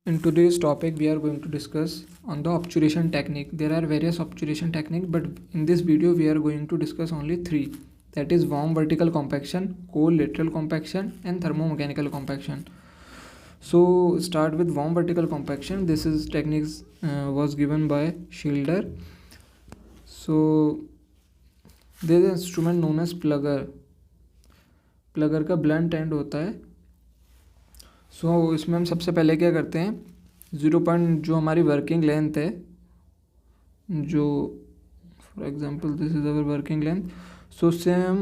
In today's topic, we are going to discuss on the obturation technique. There are various obturation techniques, but in this video, we are going to discuss only three. That is warm vertical compaction, cold lateral compaction, and thermomechanical compaction. So, start with warm vertical compaction. This is techniques was given by Schilder. So, there is an instrument known as plugger. Plugger का blunt and होता है. सो इसमें हम सबसे पहले क्या करते हैं, 0 जो हमारी वर्किंग लेंथ है, जो for example this is our working length, so उससे हम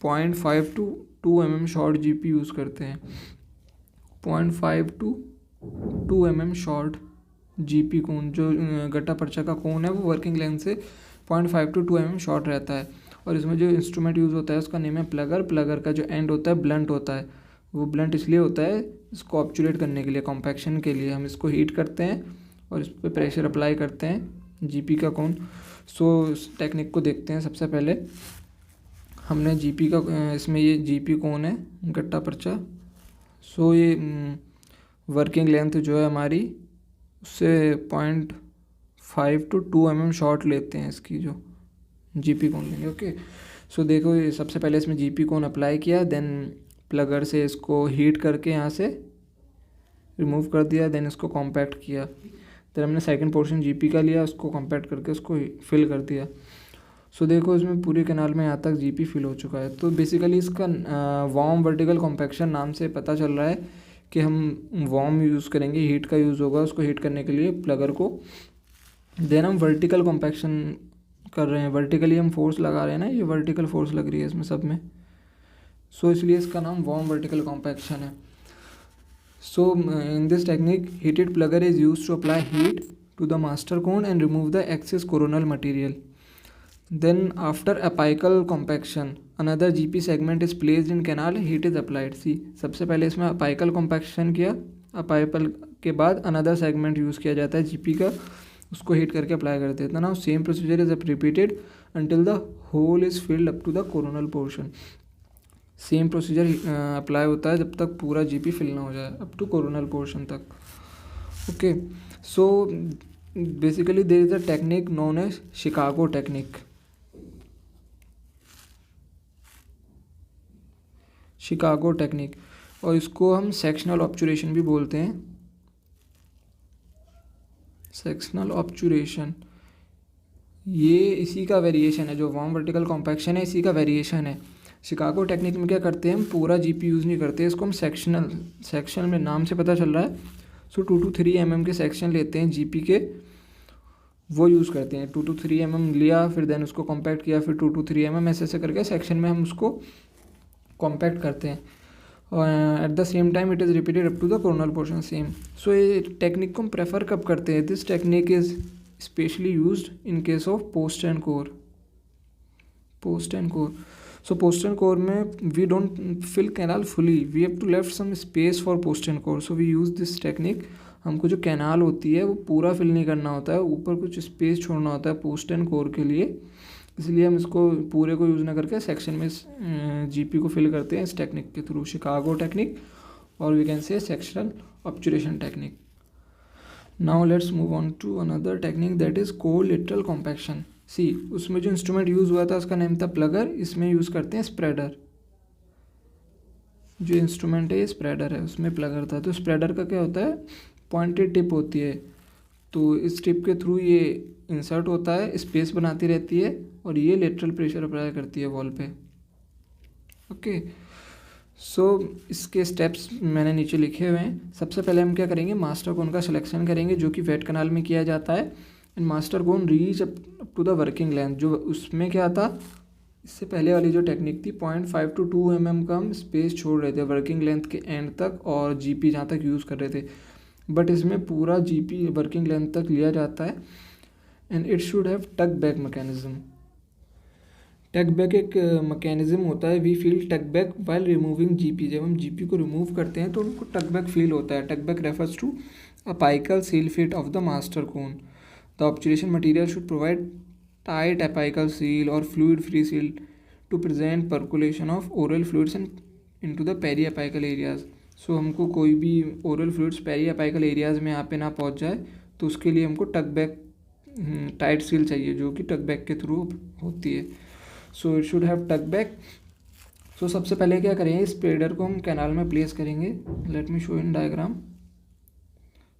0.5 to 2 mm short GP use करते हैं. 0.5 to 2 mm short GP cone, जो गट्टा पर्चा का कोन है, वो वर्किंग लेंथ से 0.5 to 2 mm शॉर्ट रहता है. और इसमें जो इंस्ट्रूमेंट यूज़ होता है उसका नेम है प्लगर. प्लगर का जो एंड होता है ब्लंट होता है. वो ब्लंट इसलिए होता है इसको ऑब्चुलेट करने के लिए, कॉम्पैक्शन के लिए. हम इसको हीट करते हैं और इस पर प्रेशर अप्लाई करते हैं जीपी का कोन. सो इस टेक्निक को देखते हैं. सबसे पहले हमने जीपी का, इसमें ये जीपी कोन है गट्टा पर्चा. सो ये वर्किंग लेंथ जो है हमारी उससे 0.5 to 2 mm शॉर्ट लेते हैं इसकी, जो जीपी कोन लेंगे. ओके, सो देखो ये सबसे पहले इसमें जीपी कोन अप्लाई किया, देन प्लगर से इसको हीट करके यहाँ से रिमूव कर दिया, देन इसको कॉम्पैक्ट किया. देन हमने सेकंड पोर्शन जीपी का लिया, उसको कॉम्पैक्ट करके उसको फिल कर दिया. सो देखो इसमें पूरे कैनाल में यहाँ तक जीपी फिल हो चुका है. तो बेसिकली इसका वार्म वर्टिकल कॉम्पैक्शन नाम से पता चल रहा है कि हम वार्म यूज़ करेंगे, हीट का यूज़ होगा उसको हीट करने के लिए प्लगर को. देन हम वर्टिकल कॉम्पैक्शन कर रहे हैं, वर्टिकली हम फोर्स लगा रहे हैं ना, ये वर्टिकल फोर्स लग रही है इसमें सब में. सो इसलिए इसका नाम वार्म वर्टिकल कॉम्पैक्शन है. So in this technique heated plugger is use to apply heat to the master cone and remove the excess coronal material. Then after apical compaction another GP segment is placed in canal, heat is applied. See सबसे पहले इसमें apical compaction किया, apical के बाद another segment use किया जाता है GP का, उसको हीट करके अप्लाई कर देते हैं. Now same procedure is repeated until the hole is filled up to the coronal portion. Same procedure apply होता है जब तक पूरा जीपी फिल ना हो जाए, अप टू कोरोनल पोर्शन तक. Okay, so basically there is a technique known as Chicago technique. Chicago technique, और इसको हम सेक्शनल ऑब्चुरेशन भी बोलते हैं. सेक्शनल ऑब्चुरेशन ये इसी का वेरिएशन है, जो वार्म वर्टिकल कॉम्पैक्शन है इसी का वेरिएशन है. शिकागो टेक्निक में क्या करते हैं, हम पूरा जीपी यूज़ नहीं करते, इसको हम सेक्शनल में नाम से पता चल रहा है. सो 2 to 3 mm के सेक्शन लेते हैं जीपी के, वो यूज़ करते हैं. 2 to 3 mm लिया, फिर देन उसको कॉम्पैक्ट किया, फिर 2 to 3 mm ऐसे करके सेक्शन में हम उसको कॉम्पैक्ट करते हैं. At the same time it is repeated up to the coronal portion same. So ये टेक्निक को हम प्रेफर कब करते हैं, this technique is specially used in case of post and core. So post and core में we don't fill canal fully, we have to left some space for post and core. So we use this technique. हमको जो canal होती है वो पूरा fill नहीं करना होता है, ऊपर कुछ स्पेस छोड़ना होता है पोस्ट एंड कोर के लिए. इसलिए हम इसको पूरे को यूज़ ना करके सेक्शन में जीपी को फिल करते हैं इस टेक्निक के थ्रू, शिकागो टेक्निक, और we can say sectional obturation technique. Now let's move on to another technique that is collateral compaction. See उसमें जो इंस्ट्रूमेंट यूज़ हुआ था उसका नेम था प्लगर, इसमें यूज़ करते हैं स्प्रेडर. जो इंस्ट्रूमेंट है ये स्प्रेडर है, उसमें प्लगर था. तो स्प्रेडर का क्या होता है, पॉइंटेड टिप होती है, तो इस टिप के थ्रू ये इंसर्ट होता है, स्पेस बनाती रहती है, और ये लेटरल प्रेशर अप्लाई करती है वॉल पे. ओके, सो इसके स्टेप्स मैंने नीचे लिखे हुए हैं. सबसे पहले हम क्या करेंगे, मास्टर कोन का सिलेक्शन करेंगे, जो कि वेट कैनाल में किया जाता है. And master cone reach up to the working length. जो उसमें क्या था, इससे पहले वाली जो टेक्निक थी 0.5 to 2 mm का हम स्पेस छोड़ रहे थे वर्किंग लेंथ के एंड तक, और जीपी जहाँ तक यूज़ कर रहे थे. बट इसमें पूरा जीपी वर्किंग लेंथ तक लिया जाता है. एंड इट शुड हैव टक बैक मैकेनिज्म. टक बैक एक मैकेनिज्म होता है, वी फील टक बैक वाइल रिमूविंग जीपी. जब हम जीपी को रिमूव करते हैं तो उनको टक बैक फील होता है. Tug back refers to apical seal fit of the master cone. The obturation material should provide tight apical seal और fluid free seal to prevent percolation of oral fluids and into the periapical areas. So हमको कोई भी oral fluids periapical areas में यहाँ पे ना पहुँच जाए, तो उसके लिए हमको टक बैक टाइट सील चाहिए, जो कि टक बैक के थ्रू होती है। सो इट शुड हैव टक बैक। सो सबसे पहले क्या करेंगे, स्प्रेडर को हम कैनाल में प्लेस करेंगे। Let me show in diagram.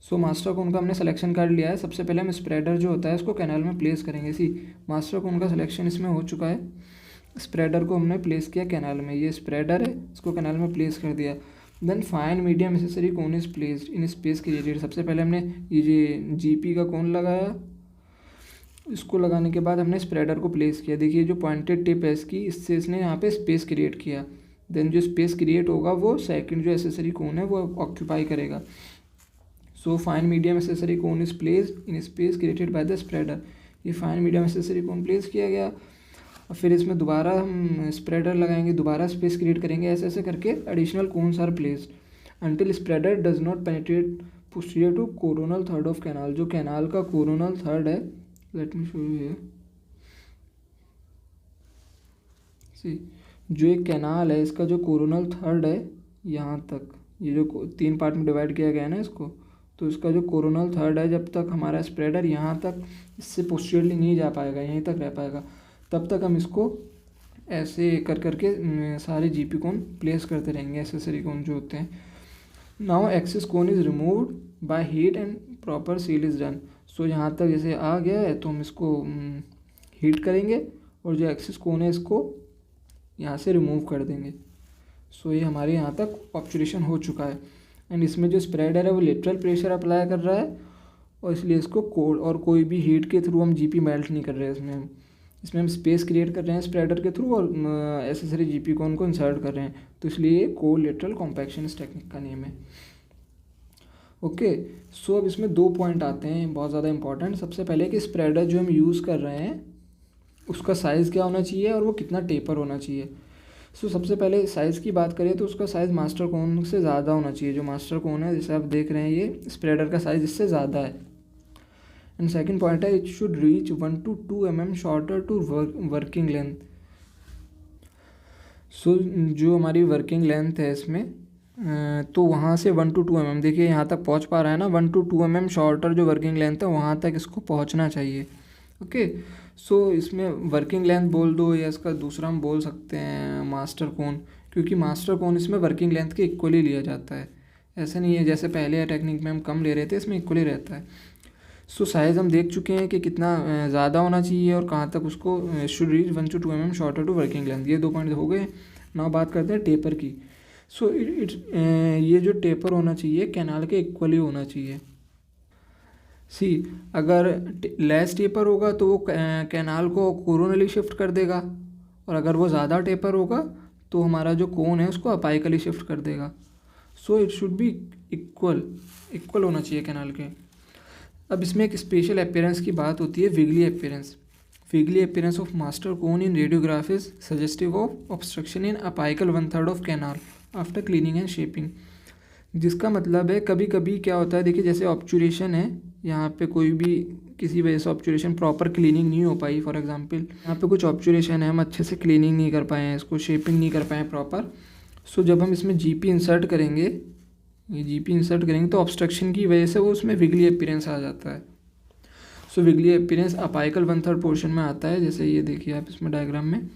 So master cone का हमने सिलेक्शन कर लिया है। सबसे पहले हम स्प्रेडर जो होता है उसको कैनाल में प्लेस करेंगे। मास्टर कोन का सिलेक्शन इसमें हो चुका है। स्प्रेडर को हमने प्लेस किया कैनाल में, ये स्प्रेडर है, इसको कैनाल में प्लेस कर दिया। Then fine medium accessory cone is placed in space created. सबसे पहले हमने ये जीपी का कोन लगाया, इसको लगाने के बाद हमने स्प्रेडर को प्लेस किया। देखिए जो पॉइंटेड टिप है इसकी, इससे इसने यहाँ पे स्पेस क्रिएट किया। देन जो स्पेस क्रिएट होगा वो सेकंड जो एसेसरी कोन है वो ऑक्यूपाई करेगा। So fine medium accessory cone is placed in space created by the spreader. ये फाइन मीडियम एसेसरी कोन प्लेस किया गया, और फिर इसमें दोबारा हम स्प्रेडर लगाएंगे, दोबारा स्पेस क्रिएट करेंगे। ऐसे ऐसे करके additional cones are placed until spreader does not penetrate posterior to coronal third of canal. जो कैनाल का कोरोनल थर्ड है, let me show you here. See जो एक कैनाल है इसका जो कोरोनल थर्ड है यहाँ तक, ये जो 3 पार्ट में डिवाइड किया गया है ना इसको, तो इसका जो कोरोनल थर्ड है, जब तक हमारा स्प्रेडर यहाँ तक इससे पोस्टीरियरली नहीं जा पाएगा, यहीं तक रह पाएगा, तब तक हम इसको ऐसे कर करके सारे जीपी कोन प्लेस करते रहेंगे, एसेसरी कोन जो होते हैं। Now excess cone is removed by heat and proper seal is done. So यहाँ तक जैसे आ गया है तो हम इसको हीट करेंगे और जो एक्सिस कोन है इसको यहाँ से रिमूव कर देंगे। सो ये हमारे यहाँ तक ऑब्चुरेशन हो चुका है। एंड इसमें जो स्प्रेडर है वो लेटरल प्रेशर अप्लाई कर रहा है, और इसलिए इसको कोल्ड और कोई भी हीट के थ्रू हम जीपी मेल्ट नहीं कर रहे हैं। इसमें हम स्पेस क्रिएट कर रहे हैं स्प्रेडर के थ्रू, और एसेसरी जीपी कोन को इंसर्ट कर रहे हैं, तो इसलिए कोल्ड लेटरल कॉम्पैक्शन इस टेक्निक का नेम है। ओके, सो अब इसमें 2 पॉइंट आते हैं बहुत ज़्यादा इंपॉर्टेंट। सबसे पहले कि स्प्रेडर जो हम यूज़ कर रहे हैं उसका साइज़ क्या होना चाहिए और वो कितना टेपर होना चाहिए। सो सबसे पहले साइज़ की बात करें तो उसका साइज़ मास्टर कोन से ज़्यादा होना चाहिए। जो मास्टर कोन है जैसे आप देख रहे हैं, ये स्प्रेडर का साइज़ इससे ज़्यादा है। एंड सेकंड पॉइंट है, it should reach 1 to 2 mm shorter to working length. So जो हमारी वर्किंग लेंथ है इसमें, तो वहाँ से 1 to 2 mm, देखिए यहाँ तक पहुँच पा रहा है ना, 1 to 2 mm शॉर्टर जो वर्किंग लेंथ है वहाँ तक इसको पहुँचना चाहिए। ओके, सो इसमें वर्किंग लेंथ बोल दो, या इसका दूसरा हम बोल सकते हैं मास्टर कोन, क्योंकि मास्टर कोन इसमें वर्किंग लेंथ के इक्वली लिया जाता है। ऐसा नहीं है जैसे पहले टेक्निक में हम कम ले रहे थे, इसमें इक्वली रहता है। सो साइज़ हम देख चुके हैं कि कितना ज़्यादा होना चाहिए और कहाँ तक उसको should reach 1 to 2 mm shorter to working length. ये 2 पॉइंट हो गए। नाउ बात करते हैं टेपर की। सो ये जो टेपर होना चाहिए कैनाल के इक्वली होना चाहिए। अगर लेस टेपर होगा तो वो कैनाल को कोरोनली शिफ्ट कर देगा, और अगर वो ज़्यादा टेपर होगा तो हमारा जो कोन है उसको अपाइकली शिफ्ट कर देगा। So it should be equal होना चाहिए कैनाल के। अब इसमें एक स्पेशल अपीयरेंस की बात होती है, wiggly appearance. Wiggly appearance of master cone in radiograph is suggestive of obstruction in apical 1/3 of canal after cleaning and shaping. जिसका मतलब है कभी कभी क्या होता है, देखिए जैसे ऑब्चुरेशन है, यहाँ पे कोई भी किसी वजह से ऑब्चुरेशन प्रॉपर क्लीनिंग नहीं हो पाई, फॉर एग्जांपल यहाँ पे कुछ ऑब्चुरेशन है, हम अच्छे से क्लीनिंग नहीं कर पाए हैं, इसको शेपिंग नहीं कर पाए प्रॉपर। सो जब हम इसमें जीपी इंसर्ट करेंगे, ये जीपी इंसर्ट करेंगे तो ऑब्स्ट्रक्शन की वजह से वो उसमें विगली अपीयरेंस आ जाता है। सो विगली अपीयरेंस अपाइकल 1/3 पोर्शन में आता है, जैसे ये देखिए आप इसमें डायग्राम में।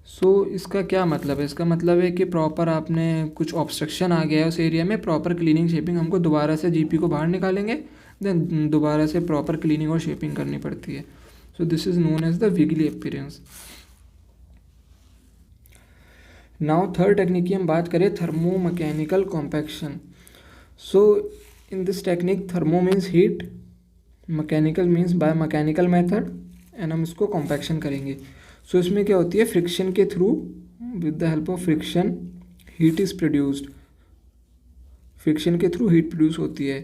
सो इसका क्या मतलब है, इसका मतलब है कि प्रॉपर आपने कुछ ऑब्स्ट्रक्शन आ गया है उस एरिया में, प्रॉपर क्लीनिंग शेपिंग हमको दोबारा से जीपी को बाहर निकालेंगे, देन दोबारा से प्रॉपर क्लीनिंग और शेपिंग करनी पड़ती है। So this is known as the wiggly appearance. Now third technique की हम बात करें, thermomechanical compaction. So in this technique thermo means heat, mechanical means by mechanical method, and हम इसको कॉम्पैक्शन करेंगे। सो इसमें क्या होती है, फ्रिक्शन के through, with the help of friction heat is produced. Friction के थ्रू हीट प्रोड्यूस होती है।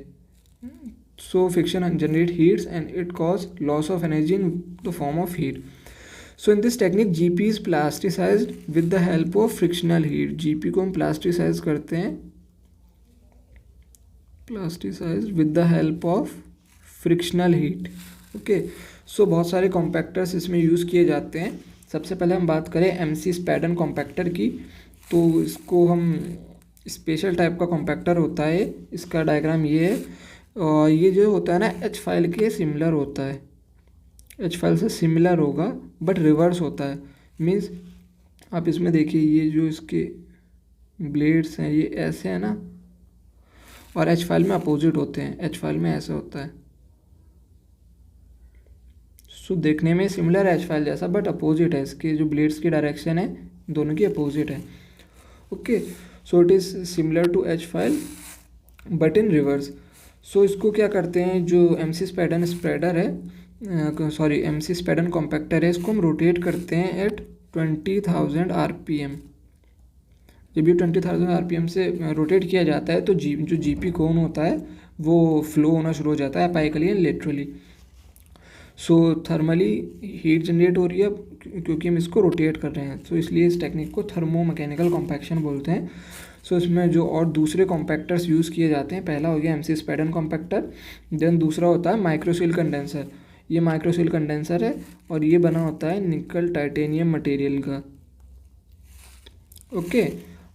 So friction generate heats and it cause loss of energy in the form of heat. So in this technique GP is plasticized with the help of frictional heat. GP को हम plasticize करते हैं, plasticize with the help of frictional heat. Okay, so बहुत सारे कॉम्पैक्टर्स इसमें use किए जाते हैं। सबसे पहले हम बात करें एमसी स्पैडन कॉम्पैक्टर की, तो इसको हम स्पेशल टाइप का कॉम्पैक्टर होता है। इसका डायग्राम ये है, और ये जो होता है ना एच फाइल के सिमिलर होता है, एच फाइल से सिमिलर होगा बट रिवर्स होता है। मीन्स आप इसमें देखिए ये जो इसके ब्लेड्स हैं ये ऐसे हैं ना, और एच फाइल में अपोजिट होते हैं, एच फाइल में ऐसे होता है। सो देखने में सिमिलर है एच फाइल जैसा बट अपोजिट है, इसके जो ब्लेड्स की डायरेक्शन है दोनों की अपोजिट है। Okay, so it is similar to H file but in reverse. So इसको क्या करते हैं, जो एमसी स्पैडन स्प्रेडर है, सॉरी एमसी स्पैडन कॉम्पैक्टर है, इसको हम रोटेट करते हैं एट 20,000 RPM। जब ये 20,000 RPM से रोटेट किया जाता है तो जो जीपी कोन होता है वो फ्लो होना शुरू हो जाता है apically and laterally. So thermally heat generate हो रही है क्योंकि हम इसको रोटेट कर रहे हैं, तो इसलिए इस टेक्निक को थर्मो मैकेनिकल कॉम्पैक्शन बोलते हैं। सो इसमें जो और दूसरे कॉम्पैक्टर्स यूज़ किए जाते हैं, पहला हो गया एमसी स्पैडन कॉम्पैक्टर, देन दूसरा होता है माइक्रोसील कंडेंसर। ये माइक्रोसील कंडेंसर है और ये बना होता है निकल टाइटेनियम मटेरियल का। ओके,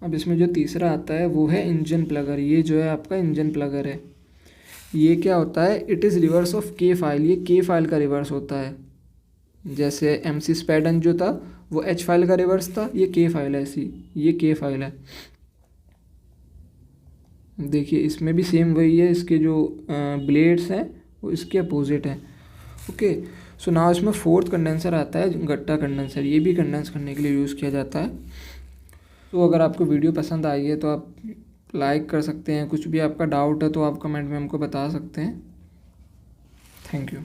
अब इसमें जो तीसरा आता है वो है इंजन प्लगर। ये जो है आपका इंजन प्लगर है। ये क्या होता है, इट इज़ रिवर्स ऑफ के फाइल। ये के फाइल का रिवर्स होता है। जैसे एमसी स्पैडन जो था वो एच फाइल का रिवर्स था, ये के फाइल है ऐसी, ये के फाइल है। देखिए इसमें भी सेम वही है, इसके जो ब्लेड्स हैं वो इसके अपोजिट हैं। ओके, सो नाउ इसमें फोर्थ कंडेंसर आता है गट्टा कंडेंसर। ये भी कंडेंस करने के लिए यूज़ किया जाता है। तो अगर आपको वीडियो पसंद आई है तो आप लाइक कर सकते हैं, कुछ भी आपका डाउट है तो आप कमेंट में हमको बता सकते हैं। Thank you.